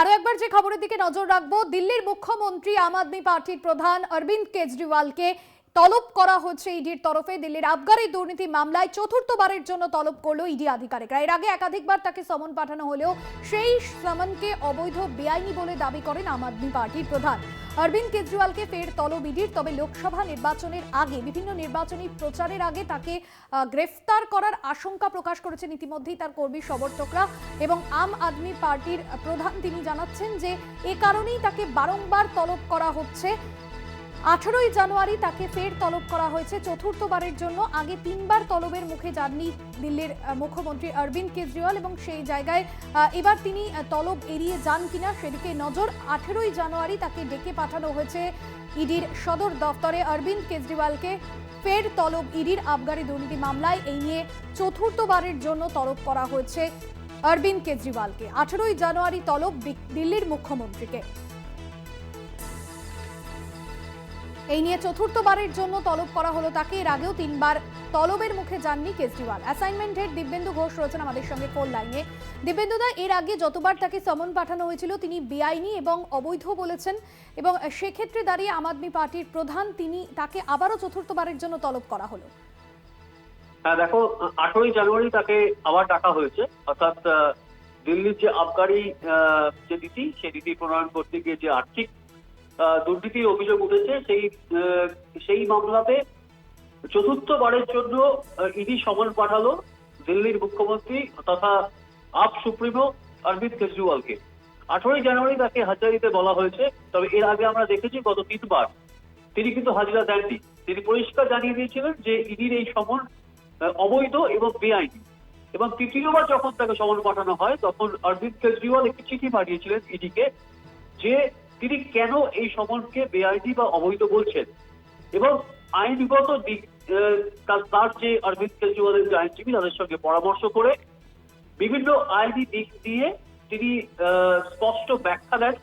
আরো একবার যে খবরের দিকে নজর রাখবো, দিল্লির মুখ্যমন্ত্রী আম আদমি পার্টির প্রধান অরবিন্দ কেজরিওয়ালকে তলব করা হচ্ছে ইডির তরফে। দিল্লির আবগারি দুর্নীতি মামলায় চতুর্থবারের জন্য তলব করলো ইডি আধিকারিকরা। এর আগে একাধিকবার তাকে সমন পাঠানো হলেও সেই সমনকে অবৈধ বেআইনি বলে দাবি করেন আম আদমি পার্টির প্রধান। অরবিন্দ কেজরিওয়ালকে ফের তলব ইডির। তবে লোকসভা নির্বাচনের আগে, বিভিন্ন নির্বাচনী প্রচারের আগে তাকে গ্রেফতার করার আশঙ্কা প্রকাশ করেছেন ইতিমধ্যেই তার কর্মী সমর্থকরা। এবং আম আদমি পার্টির প্রধান তিনি জানাচ্ছেন যে এ কারণেই তাকে বারংবার তলব করা হচ্ছে। 18ই জানুয়ারি তাকে ফের তলব করা হয়েছে চতুর্থবারের জন্য। আগে 3বার তলবের মুখে যাননি দিল্লির মুখ্যমন্ত্রী অরবিন্দ কেজরিওয়াল, এবং সেই জায়গায় এবার তিনি তলব এড়িয়ে যান কিনা সেদিকে নজর। 18ই জানুয়ারি তাকে ডেকে পাঠানো হয়েছে ইডির সদর দফতরে। অরবিন্দ কেজরিওয়ালকে ফের তলব ইডির আবগারি দুর্নীতি মামলায়। এই নিয়ে চতুর্থবারের জন্য তলব করা হয়েছে অরবিন্দ কেজরিওয়ালকে। 18ই জানুয়ারি তলব দিল্লির মুখ্যমন্ত্রীকে। এই নিয়ে চতুর্থবারের জন্য তলব করা হলো তাকে। এর আগেও 3বার তলবের মুখে যাননি কেজরিওয়াল। অ্যাসাইনমেন্ট হেড দিব্যেন্দু ঘোষ রয়েছেন আমাদের সঙ্গে ফোন লাইনে। দিব্যেন্দুদা, এর আগে যতবার তাকে সমন পাঠানো হয়েছিল তিনি বেআইনি এবং অবৈধ বলেছেন, এবং সেক্ষেত্রে দাঁড়িয়ে আম আদমি পার্টির প্রধান তাকে আবারও চতুর্থবারের জন্য তলব করা হলো। হ্যাঁ দেখো, 18ই জানুয়ারি তাকে আবার ডাকা হয়েছে। অর্থাৎ দিল্লির যে আবগারি যে নীতি, সেই নীতি প্রণয়ন করতে গিয়ে যে আর্থিক দুর্নীতির অভিযোগ উঠেছে, সেই মামলাতে চতুর্থবারের জন্য ইডি সমন পাঠালো দিল্লির মুখ্যমন্ত্রী তথা আপ সুপ্রিমো অরবিন্দ কেজরিওয়ালকে। 18ই জানুয়ারি তাকে হাজিরা দিতে বলা হয়েছে। তবে এর আগে আমরা দেখেছি গত 3বার তিনি কিন্তু হাজিরা দেননি। তিনি পরিষ্কার জানিয়ে দিয়েছিলেন যে ইডির এই সমন অবৈধ এবং বেআইনি। এবং তৃতীয়বার যখন তাকে সমন পাঠানো হয় তখন অরবিন্দ কেজরিওয়াল একটি চিঠি পাঠিয়েছিলেন ইডিকে, যে তিনি কেন এই সমনকে বেআইনি বা অবৈধ বলছেন, এবং আইনগত দিক তার যে অরবিন্দ কেজরিওয়ালের যে আইনজীবী তাদের সঙ্গে পরামর্শ করে বিভিন্ন আইনি দিক দিয়ে তিনি স্পষ্ট ব্যাখ্যা দেন।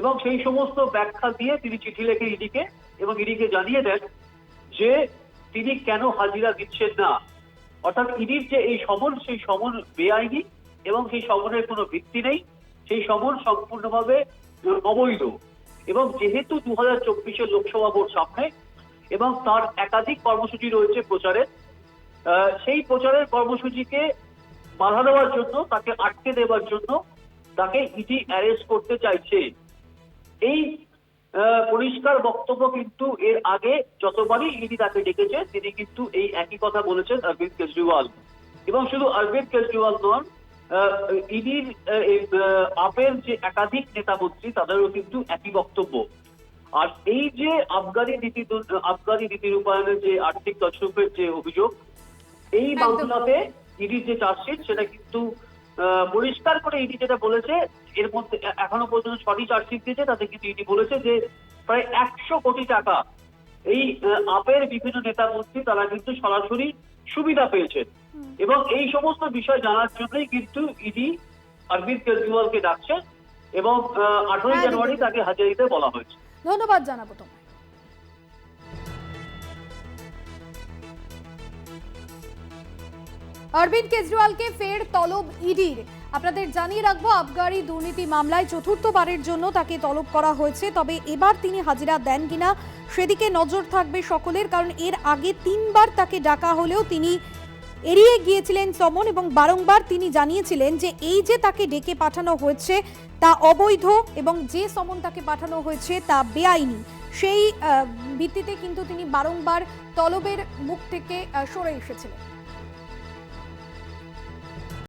এবং সেই সমস্ত ব্যাখ্যা দিয়ে তিনি চিঠি লেখে ইডিকে, এবং ইডিকে জানিয়ে দেন যে তিনি কেন হাজিরা দিচ্ছেন না। অর্থাৎ ইডির যে এই সমন, সেই সমন বেআইনি এবং সেই সমনের কোনো ভিত্তি নেই। সেই সমন সম্পূর্ণভাবে অবৈধ। এবং যেহেতু 2024-এর লোকসভা ভোট সামনে এবং তার একাধিক কর্মসূচি রয়েছে প্রচারের, সেই প্রচারের কর্মসূচিকে বাধা দেওয়ার জন্য, তাকে আটকে দেওয়ার জন্য তাকে ইডি অ্যারেস্ট করতে চাইছে। এই পরিষ্কার বক্তব্য কিন্তু এর আগে যতবারই ইডি তাকে ডেকেছে তিনি কিন্তু এই একই কথা বলেছেন অরবিন্দ কেজরিওয়াল। এবং শুধু অরবিন্দ কেজরিওয়াল নন, ইডির আপের যে একাধিক নেতা মন্ত্রী তাদেরও কিন্তু একই বক্তব্য। আর এই যে আবগারি নীতি রূপায়ণের যে আর্থিক তছরূপের যে অভিযোগ, এই মামলাতে ইডির যে চার্জশিট সেটা কিন্তু পরিষ্কার করে ইডি যেটা বলেছে, এর মধ্যে এখনো পর্যন্ত 6টি চার্জশিট দিয়েছে, তাতে কিন্তু ইডি বলেছে যে প্রায় 100 কোটি টাকা এই আপের বিভিন্ন নেতা মন্ত্রী তারা কিন্তু সরাসরি সুবিধা পেয়েছেন। এবং এই সমস্ত বিষয় জানার জন্যই কিন্তু ইডি অরবিন্দ কেজরিওয়ালকে ডাকছে, এবং 18ই জানুয়ারি তাকে হাজিরা দিতে বলা হয়েছে। ধন্যবাদ জানাবো তোমায়। অরবিন্দ কেজরিওয়ালকে ফের তলব ইডির। আপনাদের জানিয়ে রাখবো, আবগারি দুর্নীতি মামলায় চতুর্থবারের জন্য তাকে তলব করা হয়েছে। তবে এবার তিনি হাজিরা দেন কিনা সেদিকে নজর থাকবে সকলের, কারণ এর আগে 3বার তাকে ডাকা হলেও তিনি এড়িয়ে গিয়েছিলেন সমন, এবং বারংবার তিনি জানিয়েছিলেন যে এই যে তাকে ডেকে পাঠানো হয়েছে তা অবৈধ, এবং যে সমন তাকে পাঠানো হয়েছে তা বেআইনি। সেই ভিত্তিতে কিন্তু তিনি বারংবার তলবের মুখ থেকে সরে এসেছিলেন।